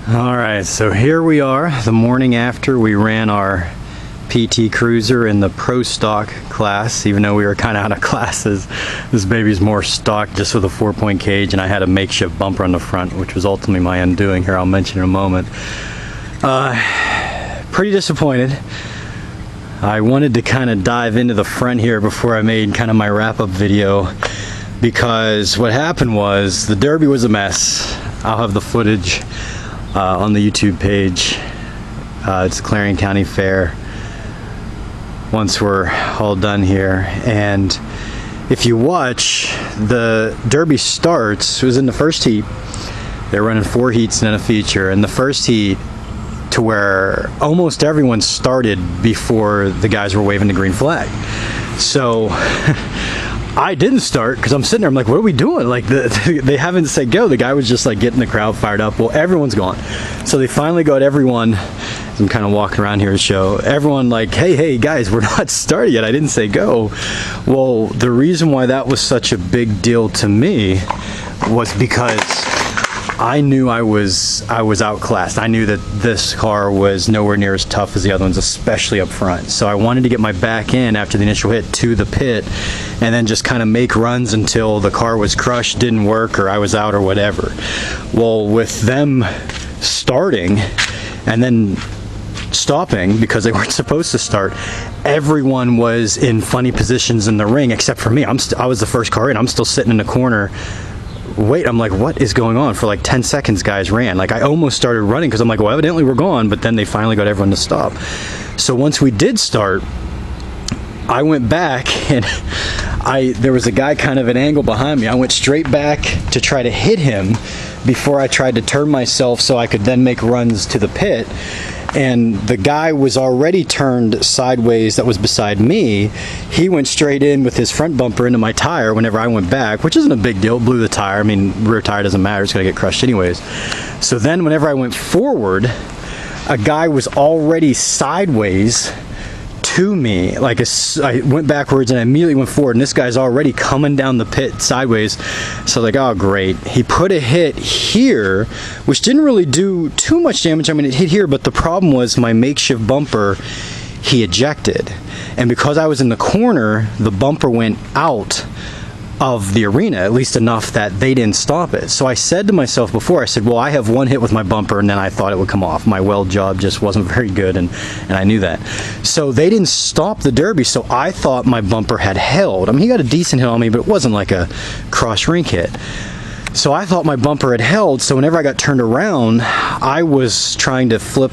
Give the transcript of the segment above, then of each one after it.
Alright, so here we are the morning after we ran our PT Cruiser in the Pro Stock class, even though we were kind of out of classes. This baby's more stock just with a 4-point cage, and I had a makeshift bumper on the front, which was ultimately my undoing here. I'll mention in a moment. Pretty disappointed. I wanted to kind of dive into the front here before I made kind of my wrap-up video, because what happened was the Derby was a mess. I'll have the footage on the YouTube page. It's Clarion County Fair once we're all done here, and if you watch, the Derby starts, it was in the first heat. They're running 4 heats and then a feature, and the first heat to where almost everyone started before the guys were waving the green flag. So I didn't start because I'm sitting there, I'm like, what are we doing? Like, they haven't said go. The guy was just like getting the crowd fired up. Well, everyone's gone. So they finally got everyone, I'm kind of walking around here to show everyone, like, hey guys, we're not started yet. I didn't say go. Well, the reason why that was such a big deal to me was because I knew I was outclassed. I knew that this car was nowhere near as tough as the other ones, especially up front. So I wanted to get my back end after the initial hit to the pit and then just kind of make runs until the car was crushed, didn't work, or I was out or whatever. Well, with them starting and then stopping because they weren't supposed to start, everyone was in funny positions in the ring except for me. I was the first car in. I'm still sitting in the corner. Wait, I'm like, what is going on? For like 10 seconds guys ran. Like, I almost started running because I'm like, well, evidently we're gone, but then they finally got everyone to stop. So once we did start, I went back and there was a guy kind of at an angle behind me. I went straight back to try to hit him before I tried to turn myself so I could then make runs to the pit. And the guy was already turned sideways that was beside me. He went straight in with his front bumper into my tire whenever I went back, which isn't a big deal. Blew the tire. I mean, rear tire doesn't matter. It's going to get crushed anyways. So then whenever I went forward, a guy was already sideways to me. Like, I went backwards and I immediately went forward, and this guy's already coming down the pit sideways. So like, oh great. He put a hit here, which didn't really do too much damage. I mean, it hit here, but the problem was my makeshift bumper, he ejected. And because I was in the corner, the bumper went out of the arena, at least enough that they didn't stop it. So I said to myself before, I said, well, I have one hit with my bumper, and then I thought it would come off. My weld job just wasn't very good, and I knew that. So they didn't stop the Derby, so I thought my bumper had held. I mean, he got a decent hit on me, but it wasn't like a cross-rink hit. So I thought my bumper had held, so whenever I got turned around, I was trying to flip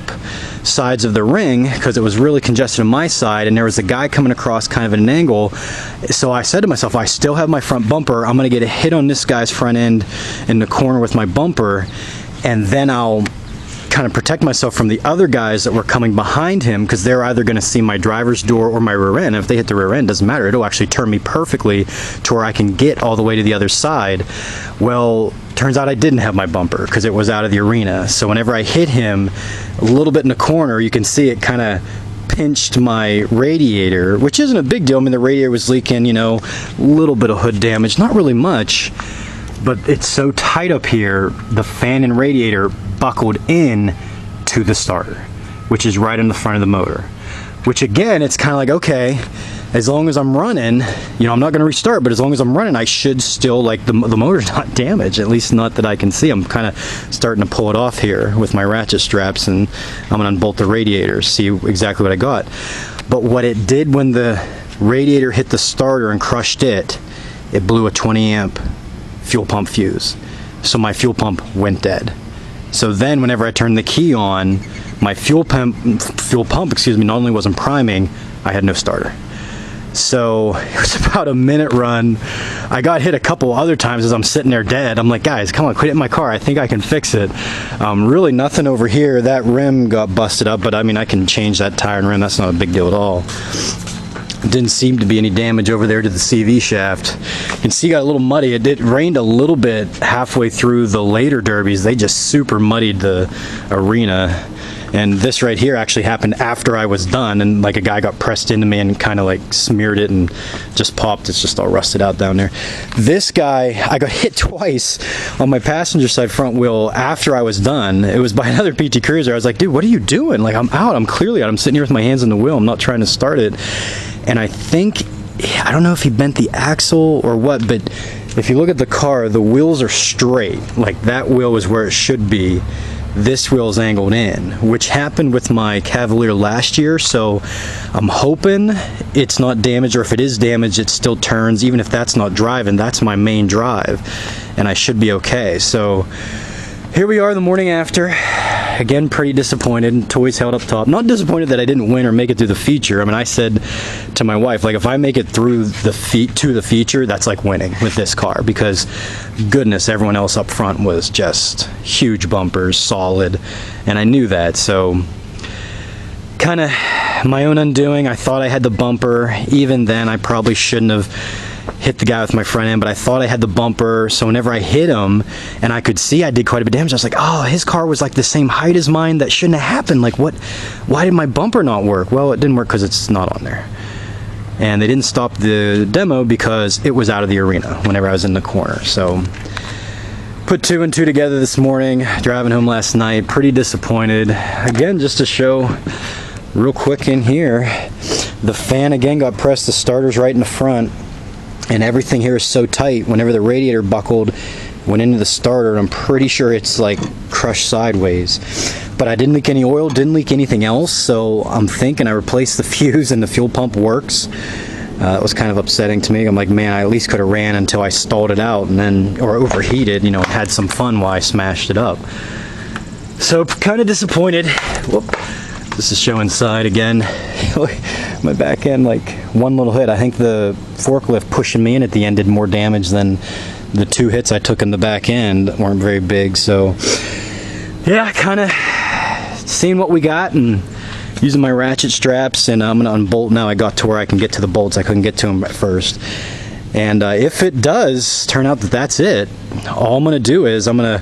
sides of the ring because it was really congested on my side, and there was a guy coming across kind of at an angle. So I said to myself, I still have my front bumper. I'm going to get a hit on this guy's front end in the corner with my bumper, and then I'll kind of protect myself from the other guys that were coming behind him, because they're either going to see my driver's door or my rear end. If they hit the rear end, doesn't matter. It'll actually turn me perfectly to where I can get all the way to the other side. Well, turns out I didn't have my bumper because it was out of the arena. So whenever I hit him a little bit in the corner, you can see it kind of pinched my radiator, which isn't a big deal. I mean, the radiator was leaking, you know, a little bit of hood damage, not really much, but it's so tight up here, the fan and radiator buckled in to the starter, which is right in the front of the motor. Which again, it's kind of like, okay, as long as I'm running, you know, I'm not going to restart, but as long as I'm running, I should still, like, the motor's not damaged, at least not that I can see. I'm kind of starting to pull it off here with my ratchet straps, and I'm going to unbolt the radiator, see exactly what I got. But what it did when the radiator hit the starter and crushed it, it blew a 20 amp fuel pump fuse. So my fuel pump went dead. So then whenever I turned the key on, my fuel pump, not only wasn't priming, I had no starter. So it was about a minute run. I got hit a couple other times as I'm sitting there dead. I'm like, guys, come on, quit hitting my car. I think I can fix it. Really nothing over here. That rim got busted up, but I mean, I can change that tire and rim. That's not a big deal at all. Didn't seem to be any damage over there to the CV shaft. You can see it got a little muddy. It rained a little bit halfway through the later derbies. They just super muddied the arena. And this right here actually happened after I was done, and like a guy got pressed into me and kind of like smeared it and just popped. It's just all rusted out down there. This guy, I got hit twice on my passenger side front wheel after I was done. It was by another PT Cruiser. I was like, dude, what are you doing? Like, I'm out. I'm clearly out. I'm sitting here with my hands on the wheel. I'm not trying to start it. And I think, I don't know if he bent the axle or what, but if you look at the car, the wheels are straight. Like, that wheel is where it should be. This wheel's angled in, which happened with my Cavalier last year, so I'm hoping it's not damaged, or if it is damaged, it still turns. Even if that's not driving, that's my main drive, and I should be okay. So here we are the morning after. Again, pretty disappointed. Toys held up top. Not disappointed that I didn't win or make it through the feature. I mean, I said to my wife, like, if I make it through the feature, that's like winning with this car, because goodness, everyone else up front was just huge bumpers, solid, and I knew that. So kind of my own undoing. I thought I had the bumper. Even then, I probably shouldn't have hit the guy with my front end, but I thought I had the bumper, so whenever I hit him and I could see I did quite a bit of damage, I was like, oh, his car was like the same height as mine. That shouldn't have happened. Like, what? Why did my bumper not work? Well, it didn't work because it's not on there. And they didn't stop the demo because it was out of the arena whenever I was in the corner. So put 2 and 2 together this morning, driving home last night, pretty disappointed. Again, just to show real quick in here, the fan again got pressed, the starter's right in the front, and everything here is so tight. Whenever the radiator buckled, went into the starter, I'm pretty sure it's like crushed sideways. But I didn't leak any oil, didn't leak anything else, so I'm thinking I replaced the fuse and the fuel pump works. It was kind of upsetting to me. I'm like, man, I at least could have ran until I stalled it out, and then, or overheated, you know, and had some fun while I smashed it up. So kind of disappointed. Whoop. This is showing side again. My back end, like one little hit. I think the forklift pushing me in at the end did more damage than the 2 hits I took in the back end that weren't very big. So yeah, kind of seeing what we got and using my ratchet straps, and I'm gonna unbolt now. I got to where I can get to the bolts. I couldn't get to them at first. And if it does turn out that that's it, all I'm gonna do is I'm gonna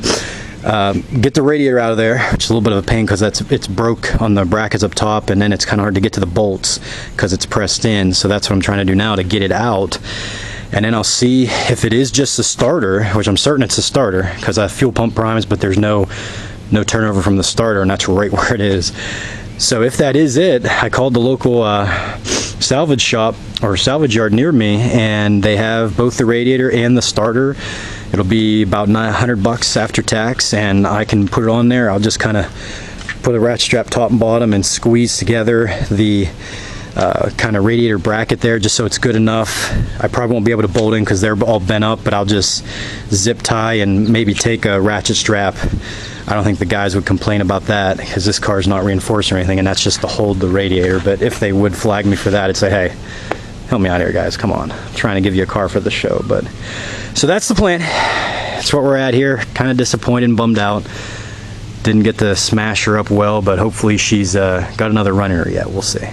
get the radiator out of there, which is a little bit of a pain because it's broke on the brackets up top, and then it's kind of hard to get to the bolts because it's pressed in. So that's what I'm trying to do now to get it out. And then I'll see if it is just a starter, which I'm certain it's a starter because I fuel pump primes, but there's no turnover from the starter, and that's right where it is. So if that is it, I called the local salvage shop or salvage yard near me, and they have both the radiator and the starter. It'll be about $900 after tax, and I can put it on there. I'll just kind of put a ratchet strap top and bottom and squeeze together the kind of radiator bracket there just so it's good enough. I probably won't be able to bolt in because they're all bent up, but I'll just zip tie and maybe take a ratchet strap. I don't think the guys would complain about that because this car is not reinforced or anything, and that's just to hold the radiator. But if they would flag me for that, I'd say, hey, help me out here, guys. Come on. I'm trying to give you a car for the show. But so that's the plan. That's what we're at here. Kind of disappointed and bummed out. Didn't get to smash her up well, but hopefully she's got another run in her yet. We'll see.